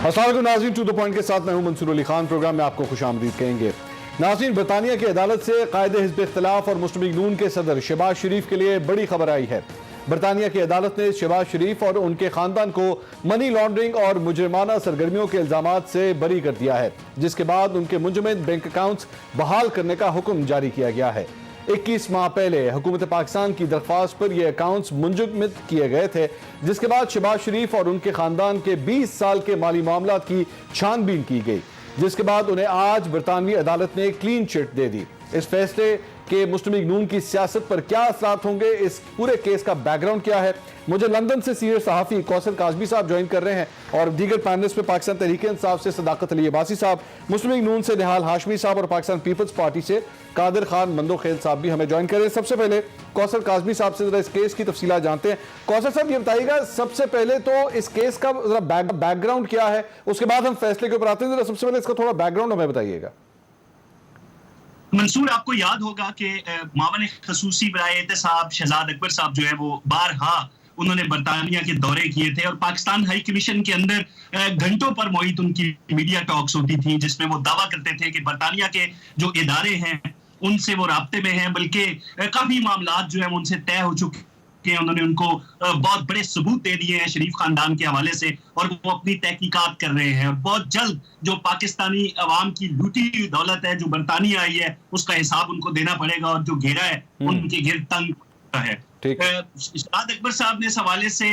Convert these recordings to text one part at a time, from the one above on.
अस्सलाम नाज़रीन, to the point के साथ मैं हूं मंसूर अली खान। प्रोग्राम में आपको खुशामदीद कहेंगे। नाज़रीन, बरतानिया की अदालत से कायदे हिज़्ब इख्तिलाफ और मुस्लिम लीग नून के सदर शहबाज शरीफ के लिए बड़ी खबर आई है। बरतानिया की अदालत ने शहबाज शरीफ और उनके खानदान को मनी लॉन्ड्रिंग और मुजरिमाना सरगर्मियों के इल्जामात से बरी कर दिया है, जिसके बाद उनके मुंजमद बैंक अकाउंट्स बहाल करने का हुक्म जारी किया गया है। 21 माह पहले हुकूमत पाकिस्तान की दरख्वास्त पर यह अकाउंट्स मुंजमद किए गए थे, जिसके बाद शहबाज शरीफ और उनके खानदान के 20 साल के माली मामलात की छानबीन की गई, जिसके बाद उन्हें आज बरतानवी अदालत ने क्लीन चिट दे दी। इस फैसले के मुस्लिम लीग नून की सियासत पर क्या असरात होंगे, इस पूरे केस का बैकग्राउंड क्या है, मुझे लंदन से सीनियर सहाफ़ी कौसर काज़मी साहब ज्वाइन कर रहे हैं और दीगर पैनलिस्ट में पाकिस्तान तहरीक इंसाफ से सदाकत अली अब्बासी साहब, मुस्लिम लीग नून से निहाल हाशमी साहब और पाकिस्तान पीपल्स पार्टी से कादिर खान मंदोखेल साहब भी हमें ज्वाइन कर रहे हैं। सबसे पहले कौसर काज़मी साहब से जरा इस केस की तफसीलात जानते हैं। कौसर साहब, ये बताइएगा सबसे पहले तो इस केस का जरा बैकग्राउंड क्या है, उसके बाद हम फैसले के ऊपर आते हैं। जरा सबसे पहले इसका थोड़ा बैकग्राउंड हमें बताइएगा। मंसूर, आपको याद होगा कि मावन खसूसी बराए एहतसाब शहजाद अकबर साहब जो है वो बारहा उन्होंने बरतानिया के दौरे किए थे और पाकिस्तान हाई कमीशन के अंदर घंटों पर मोहित उनकी मीडिया टॉक्स होती थी, जिसमें वो दावा करते थे कि बरतानिया के जो इदारे हैं उनसे वो राब्ते में हैं, बल्कि काफी मामलात जो है उनसे तय हो चुके हैं। उन्होंने उनको बहुत बड़े सबूत दे दिए हैं शरीफ खानदान के हवाले से और वो अपनी तहकीकात कर रहे हैं और बहुत जल्द जो पाकिस्तानी अवाम की लूटी हुई दौलत है जो बरतानिया आई है उसका हिसाब उनको देना पड़ेगा और जो घेरा है उनके घेर तंग है। शहजाद अकबर साहब ने इस हवाले से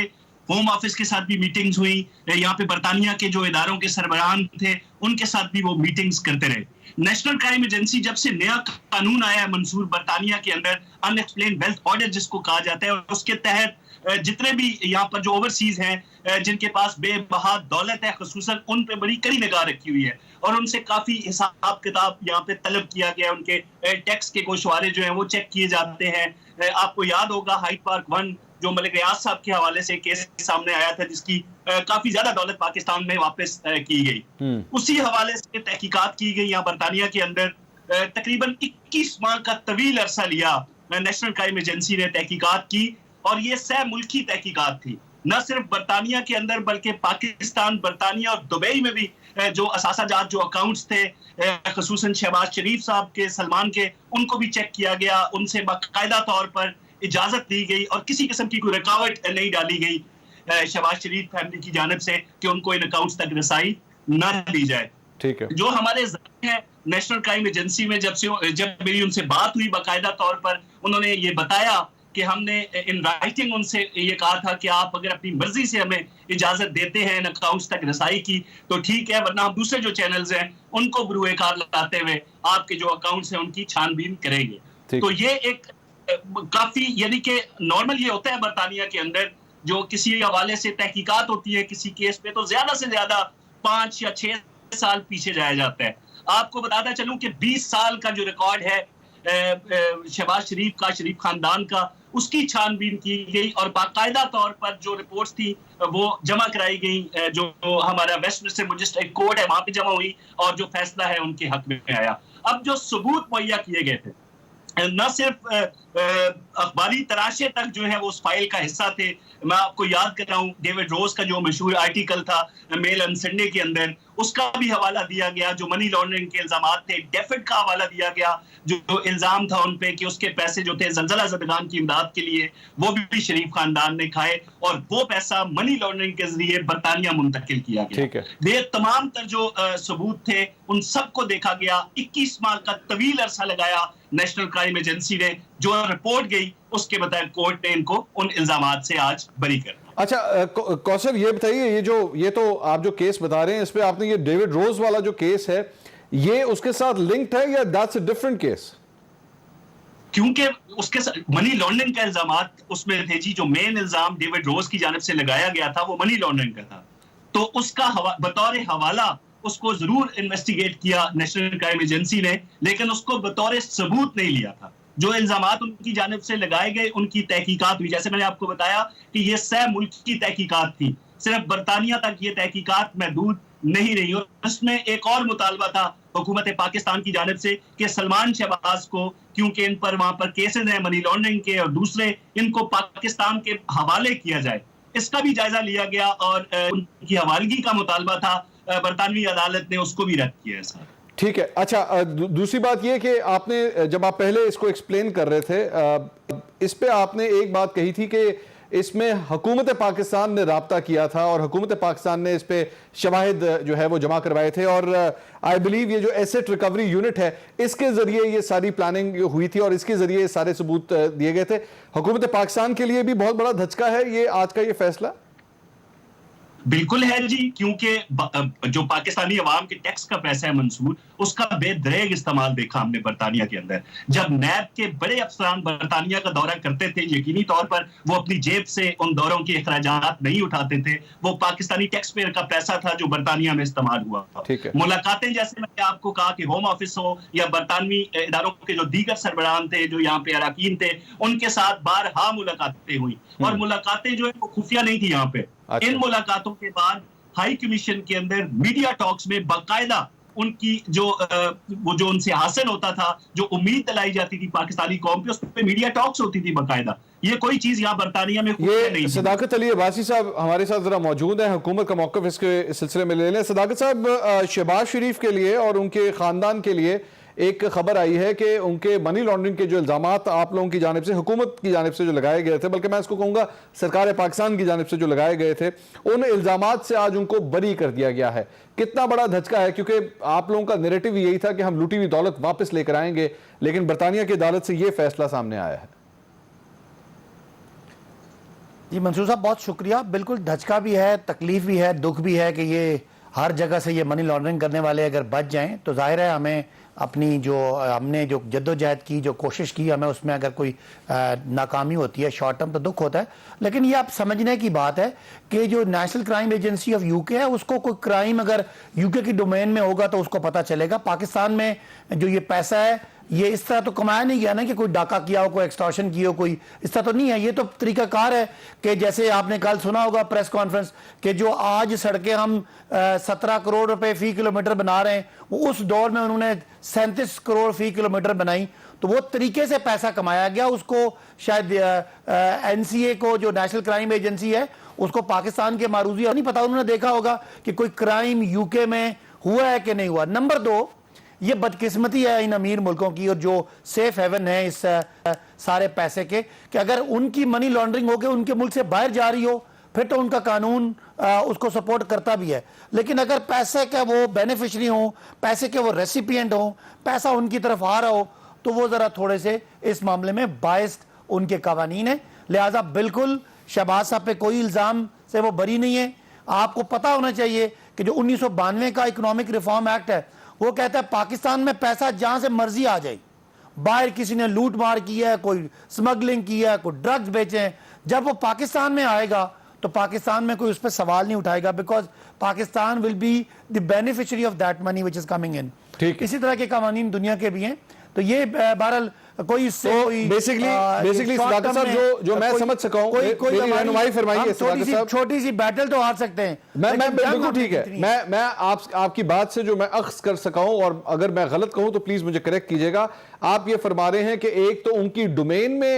होम ऑफिस के साथ भी मीटिंग्स हुई, यहाँ पे बरतानिया के जो इदारों के सरबराहान थे उनके साथ भी वो मीटिंग्स करते रहे। नेशनल क्राइम एजेंसी जब से नया कानून आया है मंसूर बरतानिया के अंदर, अनएक्सप्लेन्ड वेल्थ ऑर्डर जिसको कहा जाता है, और उसके तहत जितने भी यहाँ पर जो ओवरसीज हैं जिनके पास बेबहा दौलत है खसूसन उन पे बड़ी कड़ी निगाह रखी हुई है और उनसे काफी हिसाब किताब यहाँ पे तलब किया गया। उनके टैक्स के गोशवारे जो हैं वो चेक किए जाते हैं। आपको याद होगा हाइड पार्क 1 जो मलिक रियाज साहब के हवाले से केस सामने आया था, जिसकी काफी ज्यादा दौलत पाकिस्तान में वापस की गई, उसी हवाले से तहकीकात की गई। यहाँ बरतानिया के अंदर तकरीबन 21 माह का तवील अरसा लिया नेशनल क्राइम एजेंसी ने तहकीकात की और ये सह मुल्की तहकीकात थी, न सिर्फ बरतानिया के अंदर बल्कि पाकिस्तान, बरतानिया और दुबई में भी जो असासाजात जो अकाउंट्स थे खसूसन शहबाज शरीफ साहब के, सलमान के, उनको भी चेक किया गया। उनसे बाकायदा तौर पर इजाजत दी गई और किसी किस्म की कोई रुकावट नहीं डाली गई शहबाज शरीफ फैमिली की जानिब से कि उनको इन अकाउंट्स तक रसाई न दी जाए। ठीक है। जो हमारे है नेशनल क्राइम एजेंसी में जब मेरी उनसे बात हुई बाकायदा तौर पर, उन्होंने ये बताया कि हमने इन राइटिंग उनसे ये कहा था कि आप अगर अपनी मर्जी से हमें इजाजत देते हैं इन अकाउंट्स तक रसाई की तो ठीक है, वरना हम दूसरे जो चैनल्स हैं उनको बुरुए कार लगाते हुए आपके जो अकाउंट्स हैं उनकी छानबीन करेंगे। तो ये एक काफी यानी कि नॉर्मल ये होता है बरतानिया के अंदर, जो किसी हवाले से तहकीकात होती है किसी केस पे तो ज्यादा से ज्यादा 5 या 6 साल पीछे जाया जाता है। आपको बताता चलूं कि 20 साल का जो रिकॉर्ड है शहबाज शरीफ का, शरीफ खानदान का, उसकी छानबीन की गई और बाकायदा तौर पर जो रिपोर्ट्स थी वो जमा कराई गई, जो हमारा वेस्टमिंस्टर मजिस्ट्रेट कोर्ट है वहां पे जमा हुई और जो फैसला है उनके हक में आया। अब जो सबूत मुहैया किए गए थे न सिर्फ अखबारी तराशे तक जो है वो उस फाइल का हिस्सा थे। मैं आपको याद कर रहा हूँ डेविड रोज का जो मशहूर आर्टिकल था मेल एंड संडे के अंदर, उसका भी हवाला दिया गया। जो मनी लॉन्ड्रिंग के इल्जामात थे, डेफिड का हवाला दिया गया, जो इल्जाम था उन पे कि उसके पैसे जो थे जलजला ज़दगान की इमदाद के लिए वो भी शरीफ खानदान ने खाए और वो पैसा मनी लॉन्ड्रिंग के जरिए बरतानिया मुंतकिल किया गया। ये तमाम तर जो सबूत थे उन सबको देखा गया। 21 माह का तवील अरसा लगाया नेशनल क्राइम एजेंसी ने, जो रिपोर्ट गई उसके मुताबिक कोर्ट ने इनको उन इल्जामात से आज बरी कर। अच्छा कौसर, ये बताइए ये तो आप जो केस बता रहे हैं इस पे आपने ये डेविड रोज वाला जो केस है ये उसके साथ लिंक्ड है या दैट्स अ डिफरेंट केस? क्योंकि उसके मनी लॉन्ड्रिंग का इल्जामात उसमें थे जी। जो मेन इल्जाम डेविड रोज की जानिब से लगाया गया था वो मनी लॉन्ड्रिंग का था, तो उसका बतौर हवाला उसको जरूर इन्वेस्टिगेट किया नेशनल क्राइम एजेंसी ने, लेकिन उसको बतौर सबूत नहीं लिया था। जो इल्जामात उनकी जानिब से लगाए गए उनकी तहकीकात हुई, जैसे मैंने आपको बताया कि ये सह मुल्क की तहकीकात थी, सिर्फ बरतानिया तक ये तहकीकात महदूद नहीं रही। और उसमें एक और मुतालबा था हुकूमत पाकिस्तान की जानिब से कि सलमान शहबाज को, क्योंकि इन पर वहां पर केसेस हैं मनी लॉन्ड्रिंग के और दूसरे, इनको पाकिस्तान के हवाले किया जाए। इसका भी जायजा लिया गया और उनकी हवालगी का मुतालबा था। बरतानवी अदालत ने उसको भी रद्द किया है साहब। ठीक है। अच्छा, दूसरी बात यह कि आपने जब आप पहले इसको एक्सप्लेन कर रहे थे, इस पे आपने एक बात कही थी कि इसमें हुकूमत पाकिस्तान ने राब्ता किया था और हुकूमत पाकिस्तान ने इस पे शवाहिद जो है वो जमा करवाए थे, और आई बिलीव ये जो एसेट रिकवरी यूनिट है इसके जरिए ये सारी प्लानिंग हुई थी और इसके जरिए ये सारे सबूत दिए गए थे। हुकूमत पाकिस्तान के लिए भी बहुत बड़ा धचका है ये आज का ये फैसला। बिल्कुल है जी, क्योंकि जो पाकिस्तानी अवाम के टैक्स का पैसा है मंसूर, उसका बेदरेग इस्तेमाल देखा हमने बरतानिया के अंदर। जब नैब के बड़े अफसरान बरतानिया का दौरा करते थे, यकीनी तौर पर वो अपनी जेब से उन दौरों के अखराजात नहीं उठाते थे, वो पाकिस्तानी टैक्स पेयर का पैसा था जो बरतानिया में इस्तेमाल हुआ था। मुलाकातें, जैसे मैंने आपको कहा कि होम ऑफिस हो या बरतानवी इदारों के जो दीगर सरबराहान थे जो यहाँ पे अराकीन थे, उनके साथ बारहा मुलाकातें हुई, और मुलाकातें जो है वो खुफिया नहीं थी यहाँ पे। इन मुलाकातों के बाद हाई कमीशन के अंदर मीडिया टॉक्स में बाकायदा उनकी वो जो उनसे हासिल होता था, जो उम्मीद दिलाई जाती थी पाकिस्तानी कौम पे, उस पे मीडिया टॉक्स होती थी बाकायदा। ये कोई चीज यहाँ बरतानिया में ये नहीं। सदाकत अली अब्बासी साहब हमारे साथ जरा मौजूद हैं, हुकूमत का मौक़िफ़ इसके सिलसिले में ले लें। सदाकत साहब, शहबाज शरीफ के लिए और उनके खानदान के लिए एक खबर आई है कि उनके मनी लॉन्ड्रिंग के जो इल्जामात आप लोगों की जानिब से, हुकूमत की जानिब से जो लगाए गए थे, बल्कि मैं इसको कहूँगा सरकार पाकिस्तान की जानिब से जो लगाए गए थे, उन इल्जामात से आज उनको बरी कर दिया गया है। कितना बड़ा धचका है, क्योंकि आप लोगों का नैरेटिव यही था कि हम लूटी हुई दौलत वापस लेकर आएंगे, लेकिन बरतानिया की अदालत से ये फैसला सामने आया है। जी मंसूर साहब, बहुत शुक्रिया। बिल्कुल धचका भी है, तकलीफ भी है, दुख भी है कि ये हर जगह से ये मनी लॉन्ड्रिंग करने वाले अगर बच जाएं तो जाहिर है हमें अपनी हमने जो जद्दोजहद की, जो कोशिश की, हमें उसमें अगर कोई नाकामी होती है शॉर्ट टर्म तो दुख होता है। लेकिन ये आप समझने की बात है कि जो national crime agency of UK है, उसको कोई क्राइम अगर यूके की डोमेन में होगा तो उसको पता चलेगा। पाकिस्तान में जो ये पैसा है ये इस तरह तो कमाया नहीं गया ना कि कोई डाका किया हो, कोई एक्सटॉर्शन की हो, कोई इस तरह तो नहीं है। ये तो तरीकाकार है कि जैसे आपने कल सुना होगा प्रेस कॉन्फ्रेंस कि जो आज सड़कें हम 17 करोड़ रुपए फी किलोमीटर बना रहे हैं, वो उस दौर में उन्होंने 37 करोड़ फी किलोमीटर बनाई। तो वो तरीके से पैसा कमाया गया। उसको शायद एनसीए को, जो नेशनल क्राइम एजेंसी है, उसको पाकिस्तान के मारूजी नहीं पता, उन्होंने देखा होगा कि कोई क्राइम यूके में हुआ है कि नहीं हुआ। नंबर 2, ये बदकिस्मती है इन अमीर मुल्कों की और जो सेफ हेवन है इस सारे पैसे के, कि अगर उनकी मनी लॉन्ड्रिंग होकर उनके मुल्क से बाहर जा रही हो फिर तो उनका कानून उसको सपोर्ट करता भी है। लेकिन अगर पैसे का वो बेनिफिशरी हो, पैसे के वो रेसिपिएंट हो, पैसा उनकी तरफ आ रहा हो, तो वो ज़रा थोड़े से इस मामले में बायस्ड उनके कवानीन है। लिहाजा बिल्कुल शहबाज साहब पे कोई इल्ज़ाम से वो बरी नहीं है। आपको पता होना चाहिए कि जो 1992 का इकोनॉमिक रिफॉर्म एक्ट है, वो कहता है पाकिस्तान में पैसा जहां से मर्जी आ जाए, बाहर किसी ने लूट मार की है, कोई स्मगलिंग की है, कोई ड्रग्स बेचे हैं, जब वो पाकिस्तान में आएगा तो पाकिस्तान में कोई उस पर सवाल नहीं उठाएगा, because Pakistan will be the beneficiary of that money which is coming in. इसी तरह के कानून दुनिया के भी हैं। तो ये बहरहाल कोई इससे बेसिकली सदाकत साहब जो मैं समझ सका हूं, मेरी रहनुमाई फरमाइए सदाकत साहब। छोटी सी बैटल तो हार सकते हैं। मैं बिल्कुल ठीक है, मैं आपकी बात से जो मैं अख्ज़ कर सका हूं, और अगर मैं गलत कहूं तो प्लीज मुझे करेक्ट कीजिएगा। आप ये फरमा रहे हैं कि एक तो उनकी डोमेन में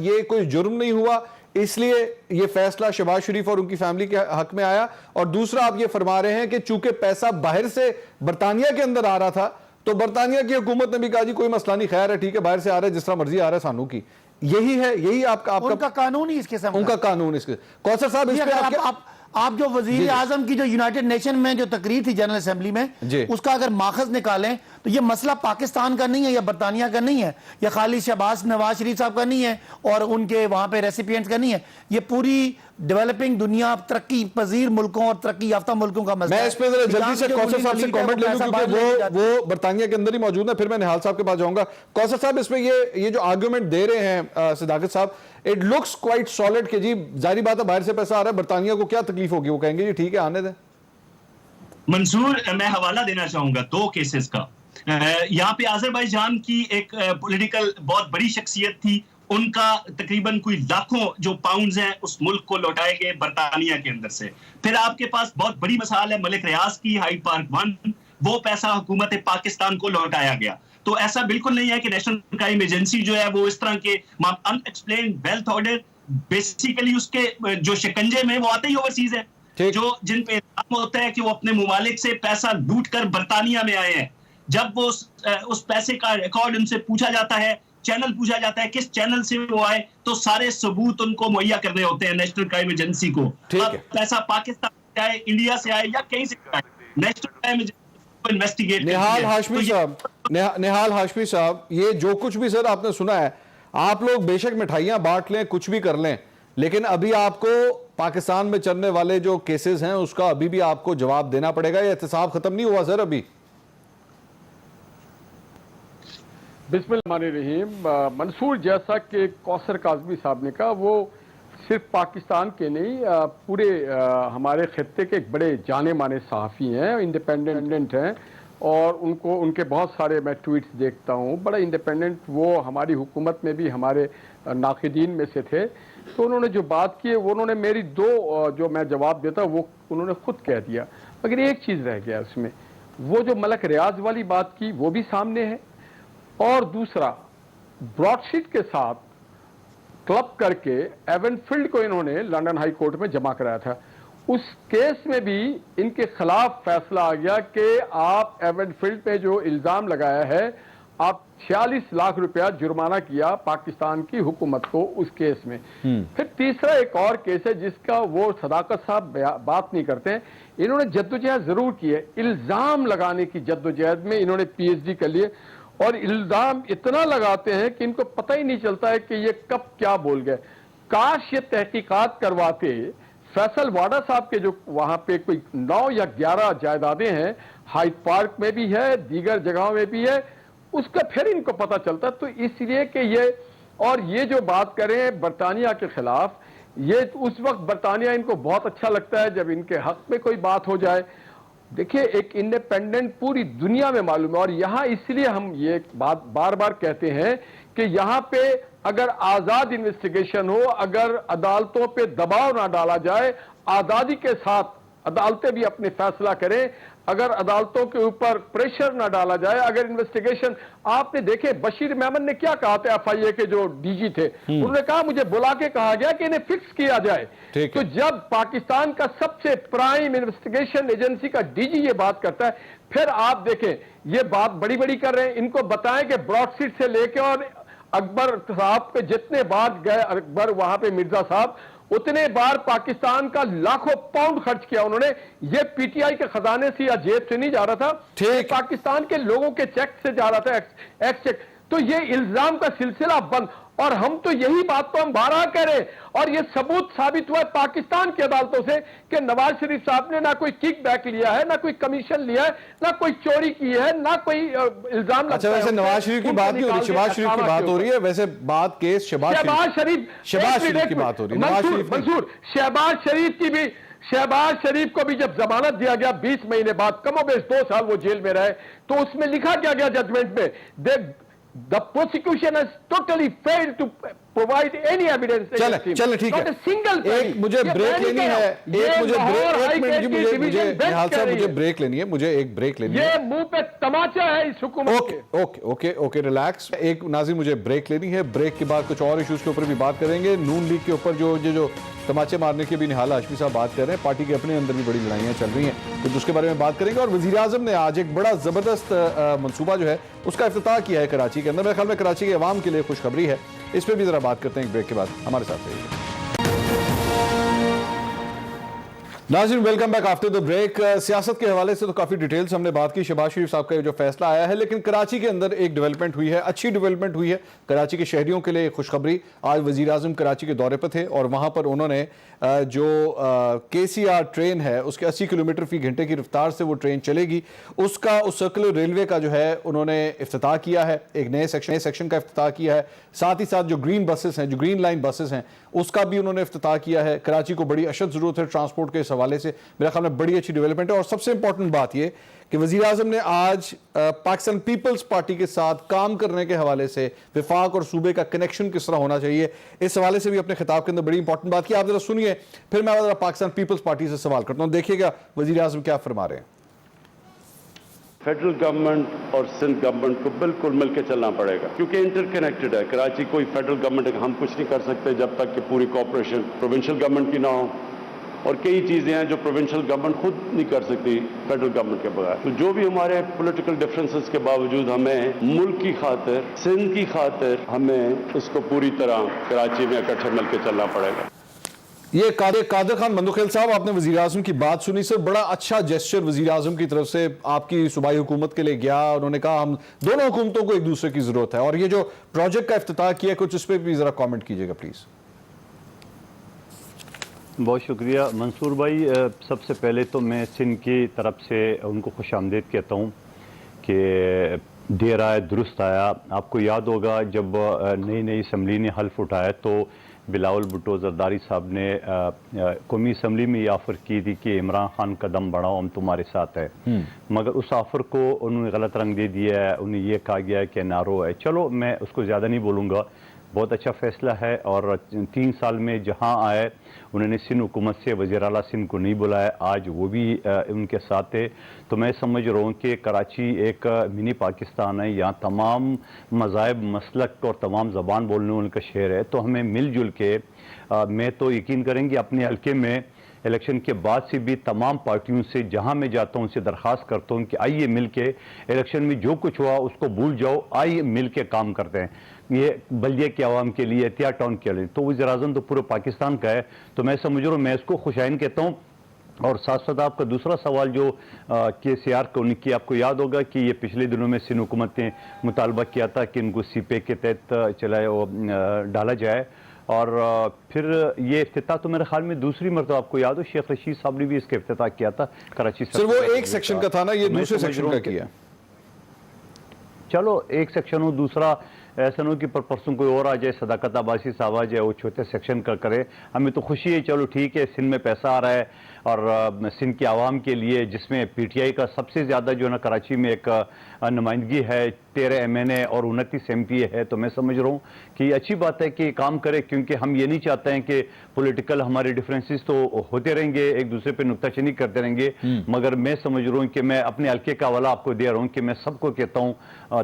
ये कोई जुर्म नहीं हुआ, इसलिए ये फैसला शहबाज शरीफ और उनकी फैमिली के हक में आया, और दूसरा आप ये फरमा रहे हैं कि चूंकि पैसा बाहर से बरतानिया के अंदर आ रहा था तो बरतानिया की हुकूमत ने भी कहा जी कोई मसला नहीं, खैर है, ठीक है, बाहर से आ रहा है, जिस तरह मर्जी आ रहा है सानू की। यही है, यही आपका उनका कानून ही इसके सामने, उनका कानून इसके। कौसर साहब, इस पे आप जो वजीर आजम की जो यूनाइटेड नेशन में जो तकरीर थी जनरल असेंबली में, उसका अगर माखज निकालें तो ये मसला पाकिस्तान का नहीं है या बरतानिया का नहीं है या खाली शहबाज नवाज शरीफ साहब का नहीं है और उनके वहां पे रेसिपिएंट्स का नहीं है। ये पूरी डेवलपिंग दुनिया, तरक्की पजीर मुल्कों और तरक्की याफ्ता मुल्कों का मसला है। मैं इस पे जरा जल्दी से कौसर साहब से कमेंट ले लूं, क्योंकि वो बरतानिया के अंदर ही मौजूद है, फिर मैं निहाल साहब के पास जाऊंगा। कौसर साहब, इसमें ये जो आर्गुमेंट दे रहे हैं सदाकत साहब, इट लुक्स क्वाइट सॉलिड कि जी जाहिर बात है बाहर से पैसा आ रहा है, बरतानिया को क्या तकलीफ होगी, वो कहेंगे जी ठीक है आने दें। मंसूर, मैं हवाला देना चाहूंगा 2 केसेस का। यहाँ पे आज़रबाईजान की एक पॉलिटिकल बहुत बड़ी शख्सियत थी, उनका तकरीबन कोई लाखों जो पाउंड्स हैं उस मुल्क को लौटाए गए बरतानिया के अंदर से। फिर आपके पास बहुत बड़ी मिसाल है मलिक रियाज की, हाइड पार्क 1, वो पैसा हुकूमत पाकिस्तान को लौटाया गया। तो ऐसा बिल्कुल नहीं है कि नेशनल क्राइम एजेंसी जो है वो इस तरह के अनएक्सप्लेन्ड वेल्थ ऑर्डर, बेसिकली उसके जो शिकंजे में वो आते ही ओवरसीज है। जो जिन पे इल्जाम होता है कि वो अपने मुमालिक से पैसा लूट कर बरतानिया में आए हैं। जब वो उस पैसे का रिकॉर्ड उनसे पूछा जाता है, चैनल पूछा जाता है किस चैनल से वो आए, तो सारे सबूत उनको मुहैया करने होते हैं नेशनल क्राइम एजेंसी को। अब पैसा पाकिस्तान से आए, इंडिया से आए या कहीं से आए, नेशनल क्राइम एजेंसी इन्वेस्टिगेट। निहाल हाशमी साहब, निहाल हाशमी साहब, ये जो कुछ भी सर आपने सुना है, आप लोग बेशक मिठाइयां बांट लें, कुछ भी कर लें, लेकिन अभी आपको पाकिस्तान में चलने वाले जो केसेस हैं उसका अभी भी आपको जवाब देना पड़ेगा। ये एहतसाब खत्म नहीं हुआ सर अभी। बिस्मिल्लाहिर्रहमानिर्रहीम। मंसूर, जैसा कि कौसर काज़मी साहब ने कहा, वो सिर्फ पाकिस्तान के नहीं पूरे हमारे खित्ते के एक बड़े जाने माने सहाफ़ी हैं, इंडिपेंडेंट हैं, और उनके बहुत सारे मैं ट्वीट्स देखता हूँ, बड़ा इंडिपेंडेंट। वो हमारी हुकूमत में भी हमारे नाक़िदीन में से थे। तो उन्होंने जो बात की है वो उन्होंने मेरी जो मैं जवाब देता वो उन्होंने खुद कह दिया। मगर एक चीज़ रह गया उसमें, वो जो मलक रियाज वाली बात की वो भी सामने है, और दूसरा ब्रॉडशीट के साथ क्लब करके एवनफील्ड को इन्होंने लंदन हाई कोर्ट में जमा कराया था। उस केस में भी इनके खिलाफ फैसला आ गया कि आप एवनफील्ड पे जो इल्जाम लगाया है, आप 46 लाख रुपया जुर्माना किया पाकिस्तान की हुकूमत को उस केस में। फिर तीसरा एक और केस है जिसका वो सदाकत साहब बात नहीं करते हैं। इन्होंने जद्दोजहद जरूर की है, इल्जाम लगाने की जद्दोजहद में इन्होंने PhD कर लिए, और इल्जाम इतना लगाते हैं कि इनको पता ही नहीं चलता है कि ये कब क्या बोल गए। काश ये तहकीकात करवाते। फैसल वाडा साहब के जो वहां पे कोई 9 या 11 जायदादें हैं, हाइड पार्क में भी है, दीगर जगहों में भी है, उसका फिर इनको पता चलता। तो इसलिए कि ये जो बात करें बरतानिया के खिलाफ, ये उस वक्त बरतानिया इनको बहुत अच्छा लगता है जब इनके हक में कोई बात हो जाए। देखिए, एक इंडिपेंडेंट पूरी दुनिया में मालूम है, और यहां इसलिए हम ये बात बार बार कहते हैं कि यहां पे अगर आजाद इन्वेस्टिगेशन हो, अगर अदालतों पे दबाव ना डाला जाए, आजादी के साथ अदालतें भी अपने फैसला करें, अगर अदालतों के ऊपर प्रेशर ना डाला जाए, अगर इन्वेस्टिगेशन, आपने देखे बशीर मेमन ने क्या कहा था, FIA के जो DG थे, उन्होंने कहा मुझे बुला के कहा गया कि इन्हें फिक्स किया जाए। तो जब पाकिस्तान का सबसे प्राइम इन्वेस्टिगेशन एजेंसी का DG ये बात करता है, फिर आप देखें ये बात बड़ी बड़ी कर रहे हैं। इनको बताएं कि ब्रॉडशीट से लेके और अकबर साहब पे जितने बार गए, अकबर वहां पे मिर्जा साहब, उतने बार पाकिस्तान का लाखों पाउंड खर्च किया उन्होंने। ये PTI के खजाने से या जेब से नहीं जा रहा था, पाकिस्तान के लोगों के चेक से जा रहा था, एक्स चेक। तो ये इल्जाम का सिलसिला बंद, और हम तो यही बात तो हम बारहा कह रहे, और ये सबूत साबित हुआ है पाकिस्तान की अदालतों से कि नवाज शरीफ साहब ने ना कोई किक बैक लिया है, ना कोई कमीशन लिया है, ना कोई चोरी की है, ना कोई इल्जाम। अच्छा, वैसे नवाज शरीफ की बात नहीं हो रही, शहबाज शरीफ की बात हो रही है। वैसे बात केस शहबाज शरीफ की बात हो रही है। मंसूर, शहबाज शरीफ को भी जब जमानत दिया गया 20 महीने बाद, कमोबेश 2 साल वो जेल में रहे, तो उसमें लिखा क्या गया जजमेंट में, The prosecution has totally failed to provide any evidence. चले ठीक है। एक मुझे ब्रेक लेनी है, मुझे ब्रेक लेनी है, मुझे एक ब्रेक लेनी है। ये मुंह पे तमाचा है इस हुकूमत के। Okay relax. एक नाज़रीन, मुझे ब्रेक लेनी है। ब्रेक के बाद कुछ और इश्यूज के ऊपर भी बात करेंगे। नून लीग के ऊपर जो तमाचे मारने की भी निहाल हाशमी साहब बात कर रहे हैं, पार्टी के अपने अंदर भी बड़ी लड़ाइयां चल रही हैं, तो उसके बारे में बात करेंगे। और वजीर आजम ने आज एक बड़ा जबरदस्त मंसूबा जो है उसका इफ्तिताह किया है कराची के अंदर। मेरे ख्याल में कराची के अवाम के लिए खुशखबरी है। इस पर भी जरा बात करते हैं एक ब्रेक के बाद। हमारे साथ रहिए। नाज़रीन, welcome back after the break. सियासत के हवाले से तो काफ़ी डिटेल्स हमने बात की। शहबाज शरीफ साहब का जो फैसला आया है, लेकिन कराची के अंदर एक डेवलपमेंट हुई है, अच्छी डेवलपमेंट हुई है कराची के शहरियों के लिए। खुशखबरी, आज वज़ीर आज़म कराची के दौरे पर थे और वहाँ पर उन्होंने जो KCR ट्रेन है उसके 80 किलोमीटर फी घंटे की रफ्तार से वो ट्रेन चलेगी, उसका उस सर्कुलर रेलवे का जो है उन्होंने इफ्तिताह किया है। एक नए सेक्शन का इफ्तिताह किया है। साथ ही साथ जो ग्रीन बसेस हैं, जो ग्रीन लाइन बसेस हैं, उसका भी उन्होंने इफ्तिताह किया है। कराची को बड़ी अशद ज़रूरत है ट्रांसपोर्ट के हवाले से। मेरे ख्याल में बड़ी अच्छी डेवलपमेंट है। और सबसे इंपॉर्टेंट बात यह कि वज़ीर आज़म ने आज पाकिस्तान पीपल्स पार्टी के साथ काम करने के हवाले से विफाक और सूबे का कनेक्शन किस तरह होना चाहिए, इस हवाले से भी अपने खिताब के अंदर बड़ी इंपॉर्टेंट बात की। आप जरा सुनिए, फिर मैं जरा पाकिस्तान पीपल्स पार्टी से सवाल करता हूं। देखिएगा वज़ीर आज़म क्या फरमा रहे हैं। फेडरल गवर्नमेंट और सिंध गवर्नमेंट को बिल्कुल मिलकर चलना पड़ेगा, क्योंकि इंटरकनेक्टेड है कराची। कोई फेडरल गवर्नमेंट हम कुछ नहीं कर सकते जब तक कि पूरी कॉर्पोरेशन प्रोविंशियल गवर्नमेंट की ना हो, और कई चीज़ें हैं जो प्रोविंशियल गवर्नमेंट खुद नहीं कर सकती फेडरल गवर्नमेंट के बगैर। तो जो भी हमारे पॉलिटिकल डिफरेंसेस के बावजूद हमें मुल्क की खातिर, सिंध की खातिर हमें इसको पूरी तरह कराची में इकट्ठे मिलकर चलना पड़ेगा। ये कादर खान मंदुखेल साहब, आपने वजीर आजम की बात सुनी सर, बड़ा अच्छा जेस्चर वजीर आजम की तरफ से आपकी सूबाई हुकूमत के लिए गया। उन्होंने कहा हम दोनों हुकूमतों को एक दूसरे की जरूरत है, और ये जो प्रोजेक्ट का इफ्तिताह किया, कुछ इस पर भी जरा कमेंट कीजिएगा प्लीज। बहुत शुक्रिया मंसूर भाई। सबसे पहले तो मैं सिंध की तरफ से उनको खुशामदीद कहता हूँ कि देर आया दुरुस्त आया। आपको याद होगा जब नई नई असम्बली ने हल्फ उठाया तो बिलावल भुट्टो जरदारी साहब ने कौमी असम्बली में ये ऑफ़र की थी कि इमरान खान कदम बढ़ाओ, हम तुम्हारे साथ है। मगर उस ऑफ़र को उन्होंने गलत रंग दे दिया है। उन्हें ये कहा गया है कि नारो है। चलो मैं उसको ज़्यादा नहीं बोलूँगा, बहुत अच्छा फ़ैसला है। और 3 साल में जहाँ आए उन्होंने सिंध हुकूमत से वज़ीर आला सिंध को नहीं बुलाया, आज वो भी उनके साथ है। तो मैं समझ रहा हूँ कि कराची एक मिनी पाकिस्तान है, यहाँ तमाम मज़ाहिब, मसलक और तमाम ज़बान बोलने वालों का शहर है। तो हमें मिलजुल के मैं तो यकीन करेंगे अपने हल्के में इलेक्शन के बाद से भी तमाम पार्टियों से जहां मैं जाता हूं उनसे दरख्वास्त करता हूं कि आइए मिलके इलेक्शन में जो कुछ हुआ उसको भूल जाओ, आइए मिलके काम करते हैं। ये बल्दिया के आवाम के लिए, एहतियात टाउन के लिए, तो वज़ीर आज़म तो पूरे पाकिस्तान का है। तो मैं समझ रहा हूँ, मैं इसको खुशाइन कहता हूँ। और साथ साथ आपका दूसरा सवाल जो KCR को किया, आपको याद होगा कि ये पिछले दिनों में सिंध हुकूमत ने मुतालबा किया था कि इनको CPA के तहत डाला जाए। और फिर ये इफ्तिताह तो मेरे ख्याल में दूसरी मरतबा, आपको याद हो शेख रशीद साहब ने भी इसका इफ्तिताह किया था कराची। सर वो एक सेक्शन का था ना, ये दूसरे सेक्शन का किया। चलो एक सेक्शन हो, दूसरा ऐसा नहीं कि परसों कोई और आ जाए, सदाकत अब्बासी साहब आ जाए, वो छोटे सेक्शन का करे। हमें तो खुशी है, चलो ठीक है, सिंध में पैसा आ रहा है और सिंध के आवाम के लिए, जिसमें PTI का सबसे ज़्यादा जो है ना कराची में एक नुमाइंदगी है, 13 MNA और 29 MPA है। तो मैं समझ रहा हूँ कि अच्छी बात है कि काम करे, क्योंकि हम ये नहीं चाहते हैं कि पॉलिटिकल हमारे डिफरेंसेस तो होते रहेंगे, एक दूसरे पे नुक्ताचीनी करते रहेंगे। मगर मैं समझ रहा हूँ कि मैं अपने हल्के का हवाला आपको दे रहा हूँ कि मैं सबको कहता हूँ,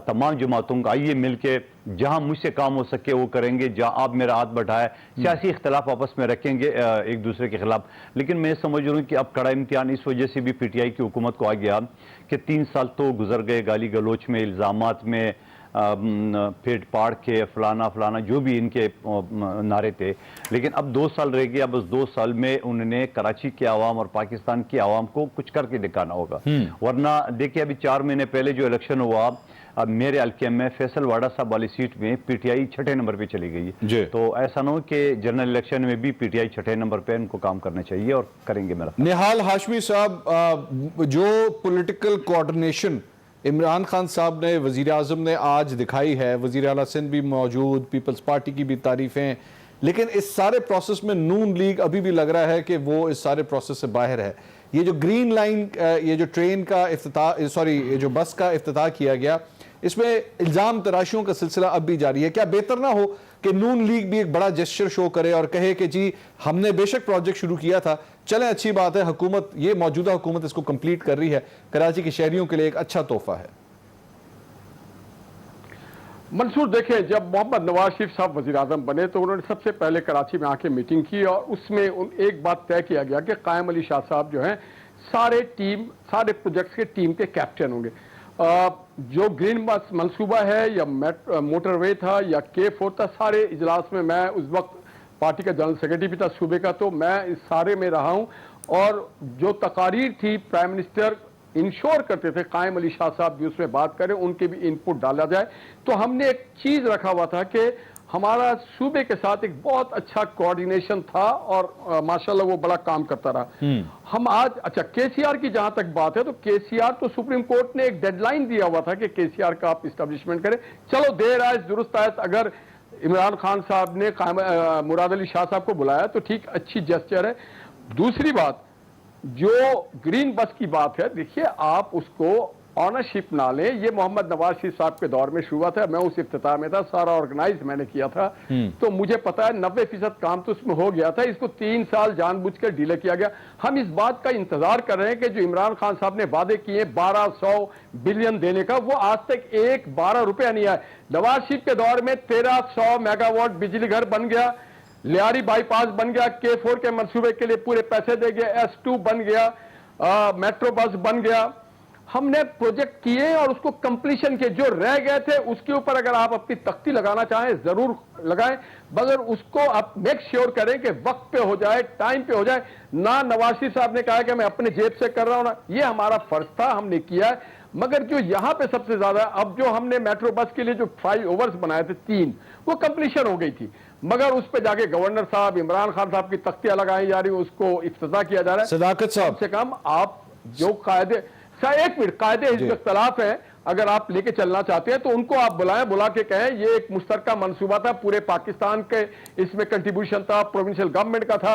तमाम जमातों को, आइए मिल के जहाँ मुझसे काम हो सके वो करेंगे, जहाँ आप मेरा हाथ बढ़ाए, सियासी इख्तलाफ आपस में रखेंगे एक दूसरे के खिलाफ। लेकिन मैं समझ रहा हूँ कि अब कड़ा इम्तिहान इस वजह से भी PTI की हुकूमत को आ गया कि 3 साल तो गुजर गए गाली गलोच में, इल्ज़ामात में, पेट पाड़ के फलाना फलाना जो भी इनके नारे थे। लेकिन अब 2 साल रह गए। अब उस 2 साल में उन्होंने कराची के आवाम और पाकिस्तान की आवाम को कुछ करके दिखाना होगा। वरना देखिए, अभी 4 महीने पहले जो इलेक्शन हुआ, अब मेरे हल्के में फैसल वाड़ा साहब वाली सीट में PTI 6ठे नंबर पे चली गई। तो ऐसा ना हो कि जनरल इलेक्शन में भी PTI 6ठे नंबर पे इनको काम करना चाहिए, और करेंगे। मेरा निहाल हाशमी साहब, जो पॉलिटिकल कोऑर्डिनेशन इमरान खान साहब ने, वजीर आजम ने आज दिखाई है, वजीर आला सिंध भी मौजूद, पीपल्स पार्टी की भी तारीफें, लेकिन इस सारे प्रोसेस में नून लीग अभी भी लग रहा है कि वो इस सारे प्रोसेस से बाहर है। ये जो ग्रीन लाइन, ये जो ट्रेन का इफ्तिताह, सॉरी ये जो बस का इफ्तिताह किया गया, इसमें इल्ज़ाम तराशियों का सिलसिला अब भी जारी है। क्या बेहतर ना हो कि नून लीग भी एक बड़ा जेस्चर शो करे और कहे कि जी हमने बेशक प्रोजेक्ट शुरू किया था, चलें अच्छी बात है, हुकूमत, ये मौजूदा हुकूमत इसको कंप्लीट कर रही है, कराची के शहरियों के लिए एक अच्छा तोहफा है। मंसूर, देखें, जब मोहम्मद नवाज शरीफ साहब वज़ीर आज़म बने तो उन्होंने सबसे पहले कराची में आके मीटिंग की, और उसमें एक बात तय किया गया कि कायम अली शाह साहब जो हैं सारे प्रोजेक्ट्स के टीम के कैप्टन होंगे। जो ग्रीन बस मंसूबा है या मोटरवे था या K4 था, सारे इजलास में मैं उस वक्त पार्टी का जनरल सेक्रेटरी भी था सूबे का, तो मैं इस सारे में रहा हूं। और जो तकारीर थी, प्राइम मिनिस्टर इंश्योर करते थे कायम अली शाह साहब भी उसमें बात करें, उनके भी इनपुट डाला जाए। तो हमने एक चीज रखा हुआ था कि हमारा सूबे के साथ एक बहुत अच्छा कोऑर्डिनेशन था, और माशाल्लाह वो बड़ा काम करता रहा। हम आज, अच्छा, KCR की जहां तक बात है, तो KCR तो सुप्रीम कोर्ट ने एक डेडलाइन दिया हुआ था कि KCR का आप इस्टेब्लिशमेंट करें। चलो देर आए दुरुस्त आए, अगर इमरान खान साहब ने मुराद अली शाह साहब को बुलाया तो ठीक, अच्छी जेस्चर है। दूसरी बात, जो ग्रीन बस की बात है, देखिए आप उसको ऑनरशिप ना लें, ये मोहम्मद नवाज शरीफ साहब के दौर में शुरू हुआ था, मैं उस इफ्तिताह में था, सारा ऑर्गेनाइज मैंने किया था। तो मुझे पता है 90% काम तो उसमें हो गया था, इसको 3 साल जानबूझकर डिले किया गया। हम इस बात का इंतजार कर रहे हैं कि जो इमरान खान साहब ने वादे किए 1200 बिलियन देने का, वो आज तक 12 रुपया नहीं आया। नवाज शरीफ के दौर में 1300 मेगावाट बिजली घर बन गया, लियारी बाईपास बन गया, K4 के मंसूबे के लिए पूरे पैसे दे गए, S2 बन गया, मेट्रो बस बन गया। हमने प्रोजेक्ट किए और उसको कंप्लीशन के जो रह गए थे उसके ऊपर अगर आप अपनी तख्ती लगाना चाहें जरूर लगाएं, मगर उसको आप मेक श्योर करें कि वक्त पे हो जाए, टाइम पे हो जाए। ना नवाज शरीफ साहब ने कहा कि मैं अपने जेब से कर रहा हूं ना, ये हमारा फर्ज था, हमने किया है। मगर जो यहां पे सबसे ज्यादा, अब जो हमने मेट्रो बस के लिए जो फ्लाईओवर्स बनाए थे 3, वो कंप्लीशन हो गई थी, मगर उस पर जाके गवर्नर साहब, इमरान खान साहब की तख्तियां लगाई जा रही, उसको इफ्तिताह किया जा रहा है। सदाकत साहब, कम से कम आप जो कायदे, एक मिनट, कायदे हिज़्ब इख्तिलाफ है, अगर आप लेके चलना चाहते हैं तो उनको आप बुलाएं, बुला के कहें ये एक मुश्तरका मंसूबा था, पूरे पाकिस्तान के इसमें कंट्रीब्यूशन था, प्रोविंशियल गवर्नमेंट का था।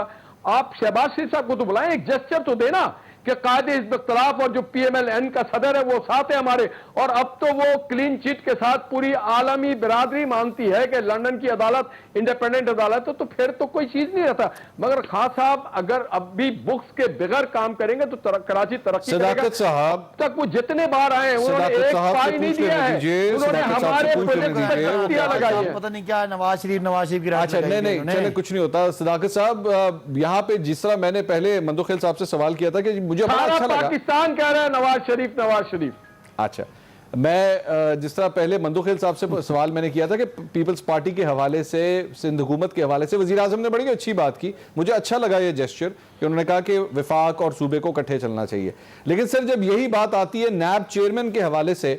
आप शहबाज शरीफ साहब को तो बुलाएं, एक जेस्चर तो देना कि कायदे हिज़्ब इख्तिलाफ और जो PMLN का सदर है वो साथ है हमारे, और अब तो वो क्लीन चिट के साथ पूरी आलमी बिरादरी मानती है कि लंदन की अदालत इंडिपेंडेंट अदालत है, तो फिर तो कोई चीज नहीं रहता। मगर खान साहब अगर अब भी बुक्स के बगैर काम करेंगे तो कराची तरक्की करेगा। सदाकत साहब, तक वो जितने बार आए उन्होंने एक पाई नहीं दिया है, उन्होंने हमारे प्रोजेक्ट में तख्तियां लगाई है। पता नहीं क्या नवाज शरीफ की अच्छा, नहीं चले, कुछ नहीं होता। सदाकत साहब, यहाँ पे जिस तरह मैंने पहले मंदुखेल साहब से सवाल किया था कि मुझे बड़ा सारा अच्छा लगा, पाकिस्तान कह रहा है नवाज शरीफ। अच्छा, मैं जिस तरह पहले मंदुखेल साहब से सवाल मैंने किया था कि पीपल्स पार्टी के हवाले से, सिंध हुकूमत के हवाले से वज़ीर आज़म ने बड़ी अच्छी बात की, मुझे अच्छा लगा ये जेस्चर कि उन्होंने कहा कि विफाक और सूबे को इकट्ठे चलना चाहिए। लेकिन सर, जब यही बात आती है नैब चेयरमैन के हवाले से,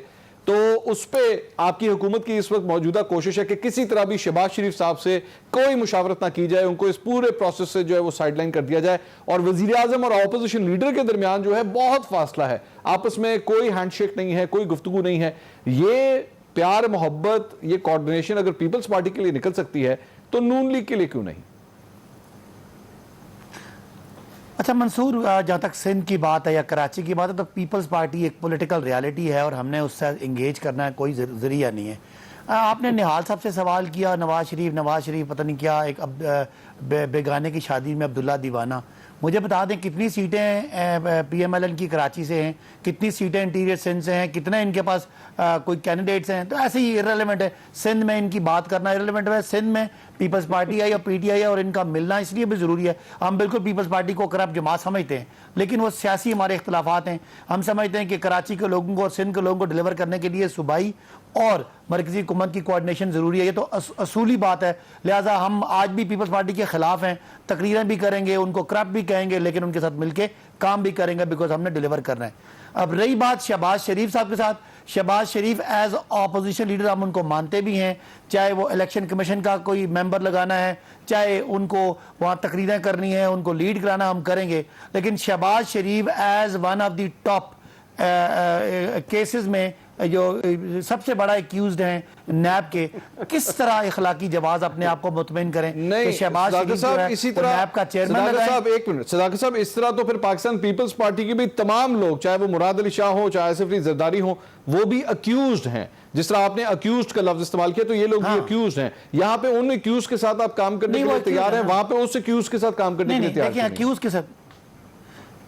तो उस पर आपकी हुकूमत की इस वक्त मौजूदा कोशिश है कि किसी तरह भी शहबाज शरीफ साहब से कोई मुशावरत ना की जाए, उनको इस पूरे प्रोसेस से जो है वो साइडलाइन कर दिया जाए, और वजीर आजम और अपोजिशन लीडर के दरमियान जो है बहुत फासला है, आपस में कोई हैंडशेक नहीं है, कोई गुफ्तगू नहीं है। ये प्यार मोहब्बत, ये कोऑर्डिनेशन अगर पीपल्स पार्टी के लिए निकल सकती है तो नून लीग के लिए क्यों नहीं? अच्छा मंसूर, जहाँ तक सिंध की बात है या कराची की बात है, तो पीपल्स पार्टी एक पॉलिटिकल रियलिटी है और हमने उससे एंगेज करना है, कोई जरिया नहीं है। आपने निहाल साहब से सवाल किया, नवाज शरीफ पता नहीं क्या, एक बेगाने की शादी में अब्दुल्ला दीवाना। मुझे बता दें कितनी सीटें PMLN की कराची से हैं, कितनी सीटें इंटीरियर सिंध से हैं, कितने इनके पास कोई कैंडिडेट्स हैं, तो ऐसे ही इररेलेवेंट है। सिंध में इनकी बात करना इररेलेवेंट है। सिंध में पीपल्स पार्टी है या PTI है और इनका मिलना इसलिए भी ज़रूरी है। हम बिल्कुल पीपल्स पार्टी को करप्ट जमात समझते हैं, लेकिन वो सियासी हमारे इख्तलाफात हैं। हम समझते हैं कि कराची के लोगों को और सिंध के लोगों को डिलीवर करने के लिए सूबाई और मरकजी हुकूमत की कोऑर्डिनेशन ज़रूरी है। ये तो असूली बात है। लिहाजा हम आज भी पीपल्स पार्टी के खिलाफ हैं, तकरीरें भी करेंगे, उनको करप्ट भी कहेंगे, लेकिन उनके साथ मिलकर काम भी करेंगे, बिकॉज हमने डिलीवर करना है। अब रही बात शहबाज शरीफ साहब के साथ, Shahbaz Sharif as opposition leader हम उनको मानते भी हैं, चाहे वो इलेक्शन कमीशन का कोई मेंबर लगाना है, चाहे उनको वहाँ तकरीरें करनी है, उनको लीड कराना, हम करेंगे। लेकिन Shehbaz Sharif as one of the top cases में जो सबसे बड़ा एक्यूज्ड हैं नैब के, किस तरह इखलाकी जवाब अपने आप को मुतमईन करें? नहीं शहबाज शरीफ साहब इसी तरह, नैब का चेयरमैन साहब एक मिनट, सदाकत साहब, इस तरह तो फिर पाकिस्तान पीपल्स पार्टी के भी तमाम लोग, चाहे वो मुराद अली शाह हो, चाहे आसिफ अली जरदारी हो, वो भी अक्यूज्ड हैं। जिस तरह आपने अक्यूज्ड का लफ्ज इस्तेमाल किया, तो ये लोग भी अक्यूज्ड हैं। यहाँ पे उन अक्यूज्ड के साथ आप काम करने के लिए तैयार हैं, वहां पे उस अक्यूज्ड के साथ काम करने के लिए तैयार हैं?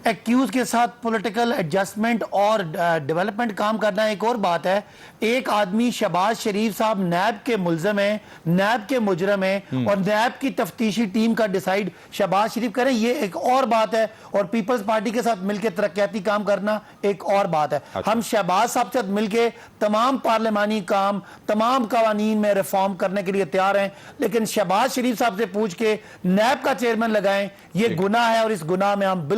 एक्यूज के साथ पॉलिटिकल एडजस्टमेंट और डेवलपमेंट काम करना एक और बात है। एक आदमी शहबाज शरीफ साहब नैब के मुल्ज़िम हैं, नैब के मुजरम हैं, और नैब की तफ्तीशी टीम का डिसाइड शहबाज शरीफ करें, ये एक और बात है। और पीपल्स पार्टी के साथ मिलकर तरक्याती काम करना एक और बात है। अच्छा। हम शहबाज साहब के साथ मिलकर तमाम पार्लिमानी काम, तमाम कवानीन में रिफॉर्म करने के लिए तैयार हैं, लेकिन शहबाज शरीफ साहब से पूछ के नैब का चेयरमैन लगाएं, ये गुनाह है। और इस गुनाह में हम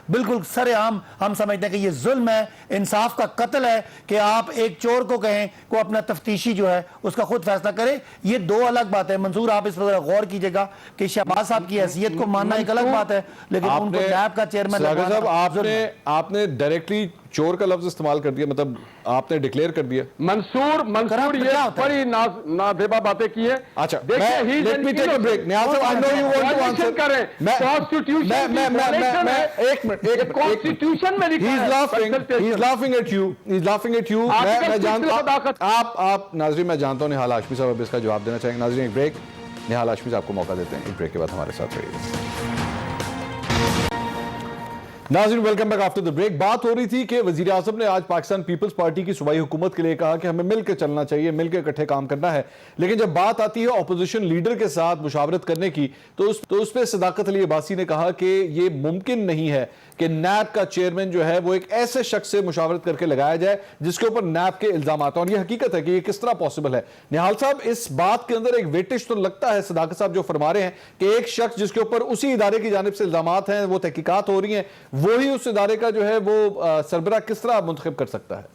बिल्कुल सरेआम हम समझते हैं कि ये जुल्म है, इंसाफ का कत्ल है कि आप एक चोर को कहें को अपना तफ्तीशी जो है उसका खुद फैसला करे। ये दो अलग बात है। मंसूर, आप इस पर गौर कीजिएगा कि शहबाज साहब की हैसियत को मानना एक अलग बात है, लेकिन उनको नैब का चेयरमैन आपने डायरेक्टली चोर का लफ्ज इस्तेमाल कर दिया, मतलब आपने डिक्लेयर कर दिया। मंसूर ये बड़ी नादेबा बातें की है। अच्छा, देखिए कॉन्स्टिट्यूशन में लिखा है। आप नाज़रीन, मैं जानता हूँ निहाल हाशमी साहब इसका जवाब देना चाहेंगे। नाज़रीन, एक ब्रेक, निहाल हाशमी साहब को मौका देते हैं, एक ब्रेक के बाद हमारे साथ रहिएगा। नाज़रीन welcome back after the break. बात हो रही थी कि वजीर आज़म ने आज पाकिस्तान पीपल्स पार्टी की सूबाई हुकूमत के लिए कहा कि हमें मिलकर चलना चाहिए, मिलकर इकट्ठे काम करना है। लेकिन जब बात आती है ऑपोजिशन लीडर के साथ मुशावरत करने की तो उस पर सदाकत अली अब्बासी ने कहा कि ये मुमकिन नहीं है कि नैब का चेयरमैन जो है वो एक ऐसे शख्स से मुशावरत करके लगाया जाए जिसके ऊपर नैब के इल्जाम आते हैं, और ये हकीकत है कि ये किस तरह पॉसिबल है। निहाल साहब, इस बात के अंदर एक वेटेज तो लगता है सदाकत साहब जो फरमा रहे हैं कि एक शख्स जिसके ऊपर उसी इदारे की जानिब से इल्जाम हैं, वो तहकीकात हो रही हैं, वो ही उस इदारे का जो है वो सरबराह किस तरह मुंतखब कर सकता है?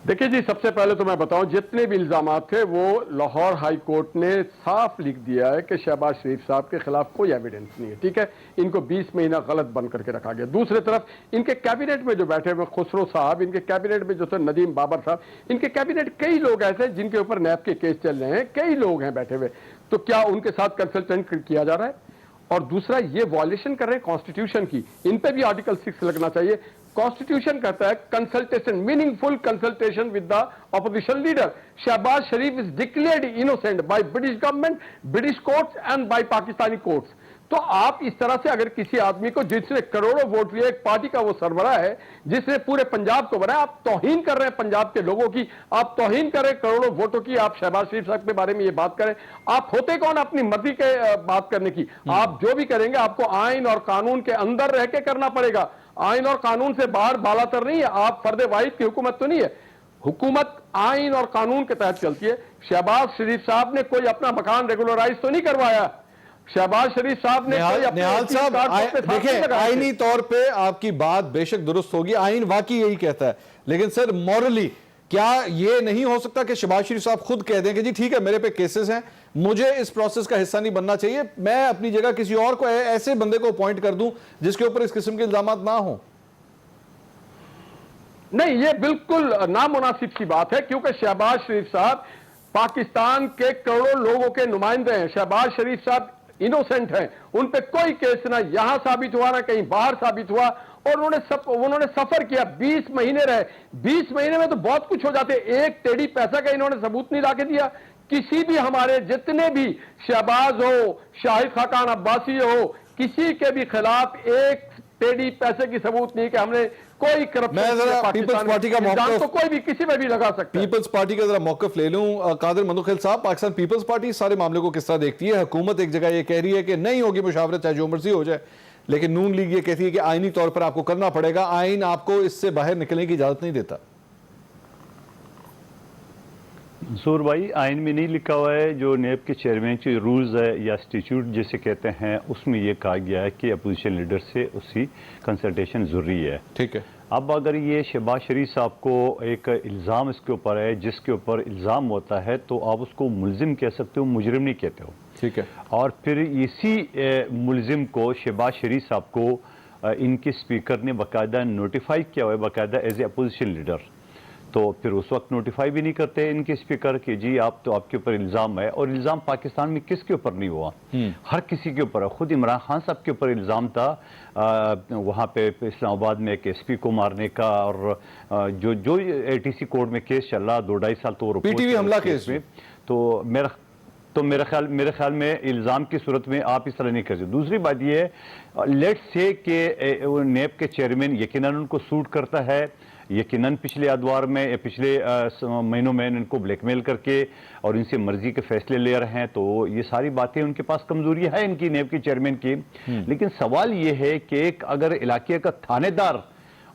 देखिए जी, सबसे पहले तो मैं बताऊं, जितने भी इल्जाम थे वो लाहौर हाई कोर्ट ने साफ लिख दिया है कि शहबाज शरीफ साहब के खिलाफ कोई एविडेंस नहीं है। ठीक है, इनको 20 महीना गलत बंद करके रखा गया। दूसरी तरफ इनके कैबिनेट में जो बैठे हुए खुसरो साहब, इनके कैबिनेट में जो थे नदीम बाबर साहब, इनके कैबिनेट कई लोग ऐसे जिनके ऊपर नैब के केस चल रहे हैं, कई लोग हैं बैठे हुए। तो क्या उनके साथ कंसल्टेंट किया जा रहा है? और दूसरा, ये वॉयलेशन कर रहे हैं कॉन्स्टिट्यूशन की, इन पे भी आर्टिकल 6 लगना चाहिए। कॉन्स्टिट्यूशन कहता है consultation, meaningful consultation with the opposition leader. Shahbaz Sharif is declared innocent by British government, British courts and by Pakistani courts. तो आप इस तरह से अगर किसी आदमी को जिसने करोड़ों वोट लिए, एक पार्टी का वो सरबराह है जिसने पूरे पंजाब को बनाया, आप तौहीन कर रहे हैं पंजाब के लोगों की, आप तौहीन कर रहे हैं करोड़ों वोटों की। आप शहबाज शरीफ साहब के बारे में ये बात करें, आप होते कौन अपनी मर्जी के बात करने की? आप जो भी करेंगे आपको आइन और कानून के अंदर रह के करना पड़ेगा, आइन और कानून से बाहर बालातर नहीं है। आप फर्द वाहिद की हुकूमत तो नहीं है, हुकूमत आइन और कानून के तहत चलती है। शहबाज शरीफ साहब ने कोई अपना मकान रेगुलराइज तो नहीं करवाया। शहबाज शरीफ साहब ने निहाल साहब, देखिए आईनी तौर पे आपकी बात बेशक दुरुस्त होगी, आइन वाकई यही कहता है, लेकिन सर मॉरली क्या ये नहीं हो सकता कि शहबाज शरीफ साहब खुद कह दें कि जी ठीक है मेरे पे केसेस हैं, मुझे इस प्रोसेस का हिस्सा नहीं बनना चाहिए, मैं अपनी जगह किसी और को ऐसे बंदे को अपॉइंट कर दूं जिसके ऊपर इस किस्म के इल्जाम ना हो? नहीं, ये बिल्कुल नामुनासिब सी बात है, क्योंकि शहबाज शरीफ साहब पाकिस्तान के करोड़ों लोगों के नुमाइंदे हैं। शहबाज शरीफ साहब इनोसेंट हैं, उन पे कोई केस ना यहां साबित हुआ ना कहीं बाहर साबित हुआ, और उन्होंने सफर किया, 20 महीने रहे। 20 महीने में तो बहुत कुछ हो जाते, एक टेढ़ी पैसा का इन्होंने सबूत नहीं लाके दिया। किसी भी हमारे जितने भी शहबाज हो, शाहिद खाकान अब्बासी हो, किसी के भी खिलाफ एक टेढ़ी पैसे की सबूत नहीं कि हमने कोई करप्शन, पीपल्स पार्टी का मौक़िफ़ तो कोई भी किसी में भी लगा सकता है। पीपल्स पार्टी का जरा मौक़िफ़ ले लूं। कादिर मंदुखिल साहब, पाकिस्तान पीपल्स पार्टी सारे मामले को किस तरह देखती है? हुकूमत एक जगह ये कह रही है कि नहीं होगी मुशावरत चाहे जो मर्जी हो जाए, लेकिन नून लीग ये कहती है कि आईनी तौर पर आपको करना पड़ेगा, आइन आपको इससे बाहर निकलने की इजाजत नहीं देता। मंसूर भाई, आइन में नहीं लिखा हुआ है, जो नेब के चेयरमैन के रूल्स है या स्टिट्यूट जिसे कहते हैं, उसमें यह कहा गया है कि अपोजिशन लीडर से उसकी कंसल्टेशन जरूरी है। ठीक है, अब अगर ये शहबाज शरीफ साहब को एक इल्ज़ाम इसके ऊपर है, जिसके ऊपर इल्ज़ाम होता है, तो आप उसको मुलजिम कह सकते हो, मुजरिम नहीं कहते हो। ठीक है, और फिर इसी मुलजिम को, शहबाज शरीफ साहब को इनके स्पीकर ने बाकायदा नोटिफाई किया हुआ है, बाकायदा एज ए अपोजिशन लीडर। तो फिर उस वक्त नोटिफाई भी नहीं करते इनके स्पीकर कि जी आप तो आपके ऊपर इल्ज़ाम है। और इल्ज़ाम पाकिस्तान में किसके ऊपर नहीं हुआ, हर किसी के ऊपर है। खुद इमरान खान साहब के ऊपर इल्ज़ाम था वहाँ पे इस्लामाबाद में एक एसपी को मारने का, और जो एटीसी कोर्ट में केस चल रहा 2-2.5 साल, तो पीटीवी हमला केस में, तो मेरे ख्याल में इल्ज़ाम की सूरत में आप इस तरह नहीं कर सकते। दूसरी बात ये है, लेट्स से कि नेब के चेयरमैन यकीनन उनको सूट करता है, यकीनन पिछले अदवार में या पिछले महीनों में इनको ब्लैकमेल करके और इनसे मर्जी के फैसले ले रहे हैं, तो ये सारी बातें उनके पास कमजोरी है इनकी, नेब के चेयरमैन की। लेकिन सवाल ये है कि अगर इलाके का थानेदार,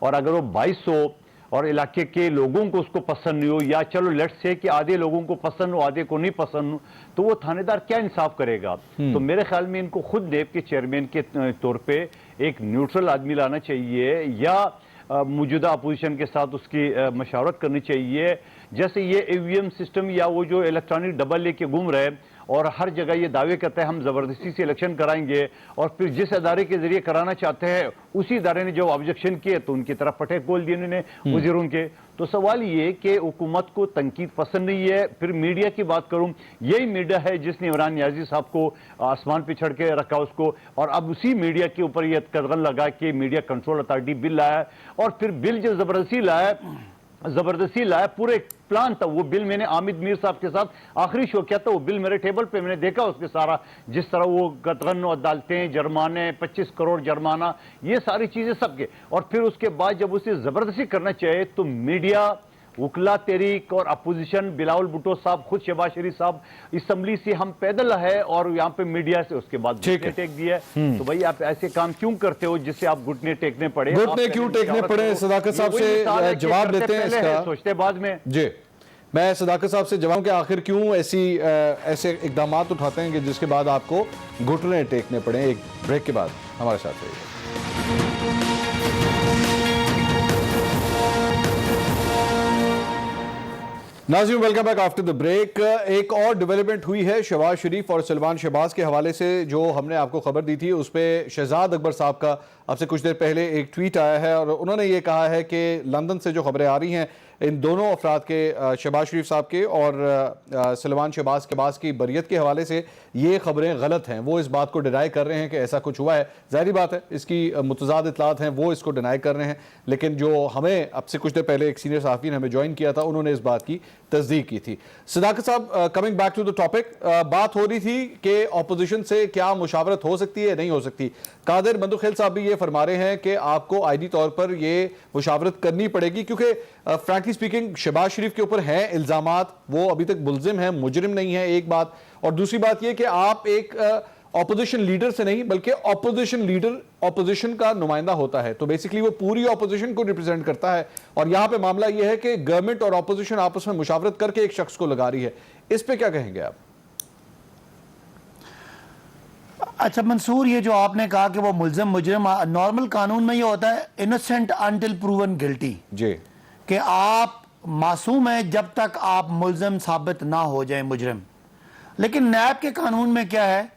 और अगर वो 2200 और इलाके के लोगों को उसको पसंद नहीं हो, या चलो लेट्स से कि आधे लोगों को पसंद हो आधे को नहीं पसंद हो, तो वो थानेदार क्या इंसाफ करेगा? तो मेरे ख्याल में इनको खुद नेब के चेयरमैन के तौर पे एक न्यूट्रल आदमी लाना चाहिए, या मौजूदा अपोजिशन के साथ उसकी मशावरत करनी चाहिए। जैसे ये ईवीएम सिस्टम या वो जो इलेक्ट्रॉनिक डबल लेके घूम रहे और हर जगह ये दावे करते हैं हम ज़बरदस्ती से इलेक्शन कराएंगे, और फिर जिस अदारे के जरिए कराना चाहते हैं उसी अदारे ने जो ऑब्जेक्शन किए तो उनकी तरफ पटे खोल दिए उन्होंने वजीरों के। तो सवाल ये कि हुकूमत को तनकीद पसंद नहीं है। फिर मीडिया की बात करूं, यही मीडिया है जिसने इमरान नियाजी साहब को आसमान पे चढ़ के रखा उसको, और अब उसी मीडिया के ऊपर यह कदगन लगा कि मीडिया कंट्रोल अथॉरिटी बिल लाया, और फिर बिल जो जबरदस्ती लाया जबरदस्ती लाया, पूरे प्लान था। वो बिल मैंने आमिद मीर साहब के साथ आखिरी शो किया था, वो बिल मेरे टेबल पे, मैंने देखा उसके सारा, जिस तरह वो गतगन अदालतें, जुर्माने, 25 करोड़ जुर्माना, ये सारी चीजें सबके। और फिर उसके बाद जब उसे जबरदस्ती करना चाहिए तो मीडिया, वकला तहरीक और अपोजिशन, बिलावल भुट्टो साहब, खुद शहबाज शरीफ साहब, असम्बली से हम पैदल है और यहाँ पे मीडिया से उसके बाद घुटने टेक दिया। तो भाई आप ऐसे काम क्यों करते हो जिससे आप घुटने टेकने पड़े? घुटने क्यों टेकने पड़े? सदाकत साहब से जवाब देते हैं इसका, सोचते बाद में। जी, मैं सदाकत साहब से जवाब के आखिर क्यों ऐसे इकदाम उठाते हैं कि जिसके बाद आपको घुटने टेकने पड़े? एक ब्रेक के बाद हमारे साथ रहिए। नाज़रीन, welcome back after the break. एक और डेवलपमेंट हुई है शहबाज शरीफ और सलमान शहबाज के हवाले से, जो हमने आपको खबर दी थी उस पर शहजाद अकबर साहब का अब से कुछ देर पहले एक ट्वीट आया है और उन्होंने ये कहा है कि लंदन से जो खबरें आ रही हैं इन दोनों अफराद के, शहबाज शरीफ साहब के और सलमान शहबाज की बरियत के हवाले से, ये खबरें गलत हैं। वो इस बात को डिनाई कर रहे हैं कि ऐसा कुछ हुआ है। ज़ाहिर बात है, इसकी मुतज़ाद इतलात हैं, वो इसको डिनाई कर रहे हैं। लेकिन जो हमें अब से कुछ देर पहले एक सीनियर सहाफ़ी ने हमें ज्वाइन किया था, उन्होंने इस बात की तस्दीक की थी। सदाकत साहब, coming back to the topic, बात हो रही थी कि अपोजिशन से क्या मुशावरत हो सकती है, नहीं हो सकती। कादिर मंदुखेल साहब भी ये फरमा रहे हैं कि आपको आईनी तौर पर ये मुशावरत करनी पड़ेगी, क्योंकि फ्रैंकली स्पीकिंग शहबाज शरीफ के ऊपर हैं इल्जामात, वो अभी तक मुल्जिम हैं, मुजरिम नहीं है, एक बात। और दूसरी बात यह कि आप एक ऑपोजिशन लीडर से नहीं बल्कि ऑपोजिशन लीडर ऑपोजिशन का नुमाइंदा होता है, तो बेसिकली वो पूरी ऑपोजिशन को रिप्रेजेंट करता है। और यहां पे मामला यह है कि गवर्नमेंट और ऑपोजिशन आपस में मुशावरत करके एक शख्स को लगा रही है। इस पे क्या कहेंगे आप? अच्छा मंसूर, ये जो आपने कहा कि वो मुल्जिम मुजरिम, नॉर्मल कानून में ये होता है इनोसेंट अनटिल प्रूवन गिल्टी, जी, कि आप मासूम है जब तक आप मुल्जिम साबित ना हो जाए मुजरिम। लेकिन नैब के कानून में क्या है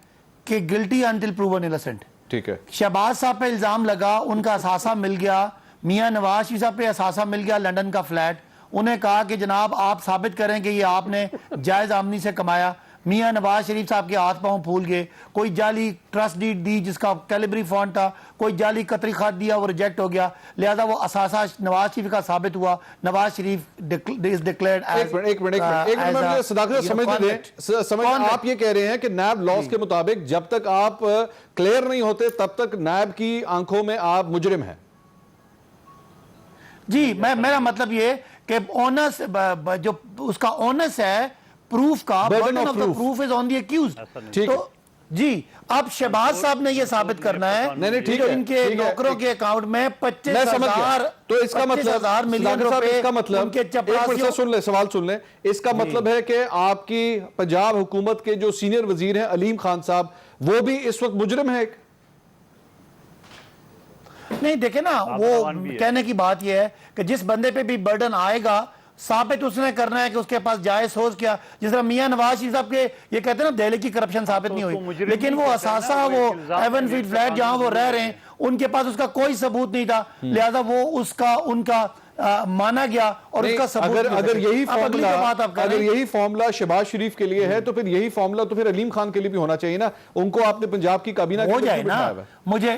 कि गिल्टी अनटिल प्रूवन इनोसेंट। ठीक है, शहबाज साहब पे इल्जाम लगा, उनका असासा मिल गया, मियां नवाज शरीफ साहब पे असासा मिल गया, लंदन का फ्लैट। उन्हें कहा कि जनाब आप साबित करें कि ये आपने जायज आमदनी से कमाया। मियां नवाज शरीफ साहब के हाथ पांव फूल गए, कोई जाली ट्रस्ट डीड दी जिसका कैलिबरी फॉन्ट था, कोई जाली कतरी खाद दिया, वो रिजेक्ट हो गया, लिहाजा वो असासा नवाज शरीफ का साबित हुआ। नवाज शरीफ इज डिक्लेयर्ड एक मिनट सदाकत समझ आप ये कह रहे हैं कि नैब लॉस के मुताबिक जब तक आप क्लियर नहीं होते तब तक नैब की आंखों में आप मुजरिम हैं? जी, मेरा मतलब ये कि ऑनस जो उसका ऑनस है प्रूफ का, burden of the proof is on the accused. ठीक है जी, अब शहबाज साहब ने ये साबित करना है नहीं ठीक है, इनके नौकरों के अकाउंट में 25,000, तो इसका मतलब मिलियन रुपए, इसका मतलब उनके चपरासियों, सुन ले, सवाल सुन ले। इसका मतलब है कि आपकी पंजाब हुकूमत के जो सीनियर वजीर हैं अलीम खान साहब, वो भी इस वक्त मुजरिम है? नहीं देखे ना, वो कहने की बात यह है कि जिस बंदे पे भी बर्डन आएगा साबित उसने करना है कि उसके पास जायज सोच क्या। जिस तरह मियां नवाज शरीफ साहब के ये कहते हैं ना दिल्ली की करप्शन साबित नहीं हुई, लेकिन वो असासा, वो 7 फीट फ्लैट जहां वो रह रहे हैं, उनके पास उसका कोई सबूत नहीं था, लिहाजा वो उनका माना गया और उसका सबूत। अगर यही फॉर्मूला शहबाज शरीफ के लिए है तो फिर यही फॉर्मूला तो फिर अलीम खान के लिए भी होना चाहिए ना। उनको आपने पंजाब की काबीना हो जाए ना। मुझे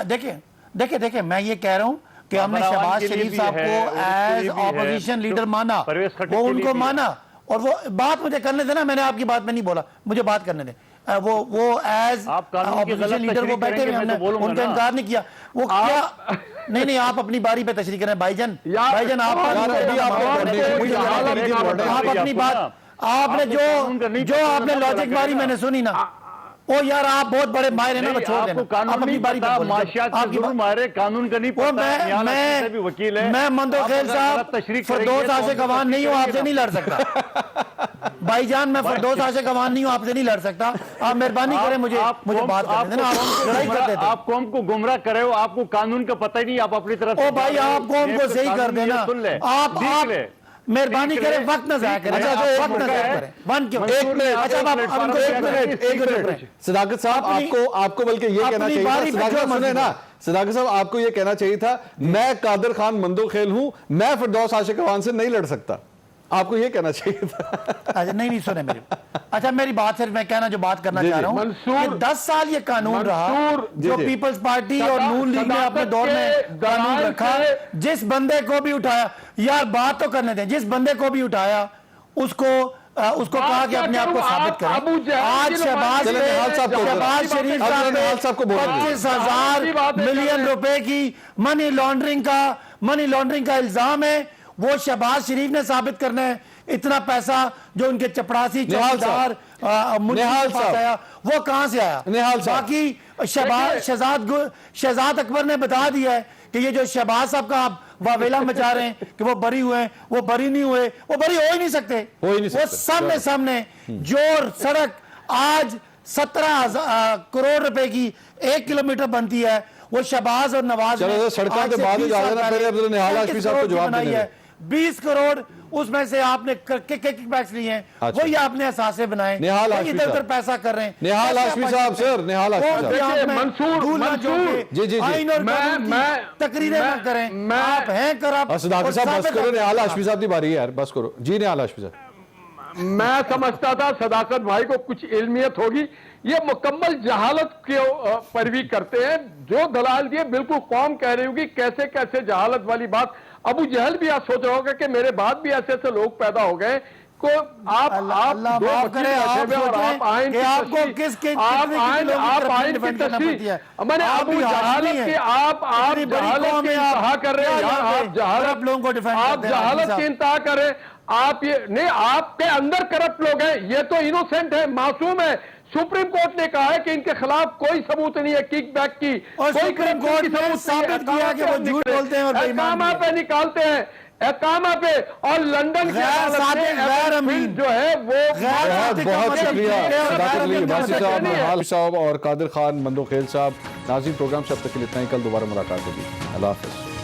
देखे मैं ये कह रहा हूं कि हमने शहबाज शरीफ साहब को एज ऑपोजिशन लीडर माना, वो उनको माना, और वो बात मुझे करने देना, मैंने आपकी बात में नहीं बोला, मुझे बात करने दे। वो एज ऑपोजिशन लीडर वो बैठे हुए, हमने उनका इनकार नहीं किया। वो क्या नहीं आप अपनी बारी पे तशरीह करें भाईजान आप अपनी बात, आपने जो आपने लॉजिक मारी मैंने सुनी ना। ओ यार आप बहुत बड़े माहिर हैं ना, छोड़ देना, आप अपनी बारी पे बोलिए। मारे कानून का नहीं पता, मैं वकील है, मैं मंदोखेल साहब फिरदौस आशिक अवान नहीं हूँ, आपसे नहीं लड़ सकता भाईजान, मैं फिरदौस आशिक अवान नहीं हूँ, आपसे नहीं लड़ सकता। आप मेहरबानी करें मुझे बात करने देना। आप लड़ाई करते थे, आप कौम को गुमराह करे हो, आपको कानून का पता ही नहीं, आप अपनी तरफ। ओ भाई आप कौम को सही कर देना, आप मेहरबानी करें, वक्त न जाया करें। सदाकत साहब आपको बल्कि ये कहना चाहिए था, सदाकत साहब आपको ये कहना चाहिए था, मैं कादर खान मंदोखेल हूं, मैं फिरदौस आशिक अवान से नहीं लड़ सकता। आपको ये कहना चाहिए था। अच्छा नहीं सुने मेरी, अच्छा मेरी बात सिर्फ मैं कहना जो बात करना जी, चाह रहा हूँ मंसूर, कि 10 साल ये कानून रहा जी, जो जी। पीपल्स पार्टी और नून लीग ने अपने दौर में कानून रखा, जिस बंदे को भी उठाया, यार बात तो करने दें, जिस बंदे को भी उठाया उसको कहा कि अपने आप को साबित करें। आज शहबाज चलें, निहाल साहब को शहबाज शरीफ अब साहब निहाल साहब को बोलने दें। 25,000 मिलियन रुपए की मनी लॉन्ड्रिंग का इल्जाम है, वो शहबाज शरीफ ने साबित करना है। इतना पैसा जो उनके चपरासी निहाल चौकीदार निहाल साहब आया, वो कहां से आया? निहाल साहब। बाकी शहजाद अकबर ने बता दिया है कि ये जो शहबाज साहब का आप वावेला मचा रहे हैं कि वो बरी हुए, वो बरी नहीं हुए, वो बरी हो ही नहीं सकते। वो सामने जो सड़क आज 17,000 करोड़ रुपए की 1 किलोमीटर बनती है, वो शहबाज और नवाज चलो सड़कों के बाद जा देना, पहले निहाल हाशमी साहब को जवाब देने दें। 20 करोड़ उसमें से आपने किकबैक्स लिए हैं, अच्छा। वही आपने असासे बनाए, निहाल हाशमी इधर उधर साहब। पैसा कर रहे हैं। निहाल हाशमी साहब सर, निहाल हाशमी साहब। मंसूर, जी, जी, जी। आइन और कानून की तकरीरें ना करें, आप हैं करप्ट। सदाकत साहब बस करो, निहाल हाशमी साहब की बारी है यार, बस करो जी। निहाल हाशमी साहब, मैं समझता था सदाकत भाई को कुछ इल्मियत होगी, ये मुकम्मल जहालत के पैरवी करते हैं। जो दलाल दिए बिल्कुल कौम कह रही होगी कैसे कैसे जहालत वाली बात। अबू जहल भी आज सोच रहा होगा कि मेरे बाद भी ऐसे ऐसे लोग पैदा हो गए को आप अल्लाह दो माफ वकील करे, बैठे आप हुए और आप आइन कि की आपको तशरीह- किसके आप आइन की डिफेंड करना तशरीह- पड़ती है। मैंने आप अबू भी हाशमी जहालत हैं। की आप इतनी बड़ी जहालत कौम की है, आप इंतहा कर रहे हैं क्या यार, यहाँ आप पे जहालत करप्ट लोगों को डिफेंड आप करते हैं, जहालत हाशमी की साहब। इंतहा कर रहे हैं। आप ये नहीं, आपके अंदर करप्ट लोग हैं, ये तो इनोसेंट है, मासूम है। सुप्रीम कोर्ट ने कहा है कि इनके खिलाफ कोई सबूत नहीं है किकबैक की, और कोई सुप्रीम corruption कोर्ट की ने सबूत नहीं है। साबित किया कि वो झूठ बोलते हैं और बेईमान भी एकामा हैं। पे निकालते हैं, एकामा पे। और लंदन की गैर अदालत सादिक, ने गैर एवरेस्ट अमीन। फील्ड जो है वो गैर बहुत सादिक का बहुत मतलब शुक्रिया ये है, सदाकत गैर अली अमीन अब्बासी का साहब, मतलब निहाल साहब और कादिर खान मंदो खेल साहब। नाज़रीन, प्रोग्राम से अब तक के लिए इतना ही, कल दोबारा मुलाकात होगी। अल्लाह हाफ़िज़।